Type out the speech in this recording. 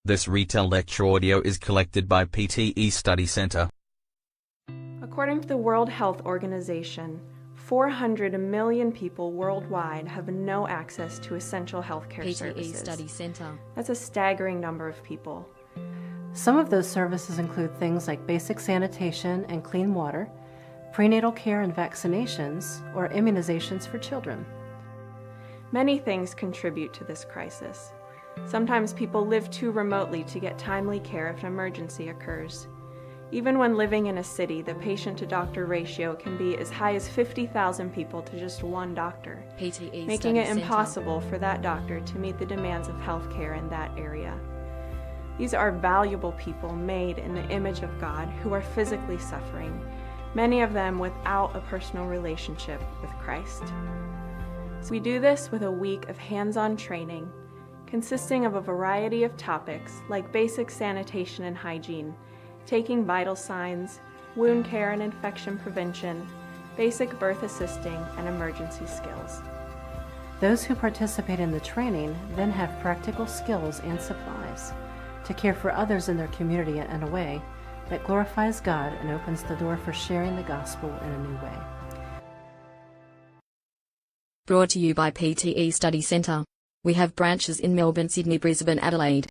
This Retell lecture audio is collected by PTE Study Centre. According to the World Health Organization, 400 million people worldwide have no access to essential healthcare services. PTE Study Centre. That's a staggering number of people. Some of those services include things like basic sanitation and clean water, prenatal care and vaccinations, or immunizations for children. Many things contribute to this crisis. Sometimes people live too remotely to get timely care if an emergency occurs. Even when living in a city, the patient-to-doctor ratio can be as high as 50,000 people to just one doctor, PTE making it Study impossible for that doctor to meet the demands of healthcare in that area. These are valuable people made in the image of God who are physically suffering, many of them without a personal relationship with Christ. So we do this with a week of hands-on training, consisting of a variety of topics like basic sanitation and hygiene, taking vital signs, wound care and infection prevention, basic birth assisting, and emergency skills. Those who participate in the training then have practical skills and supplies to care for others in their community in a way that glorifies God and opens the door for sharing the gospel in a new way. Brought to you by PTE Study Centre. We have branches in Melbourne, Sydney, Brisbane, Adelaide.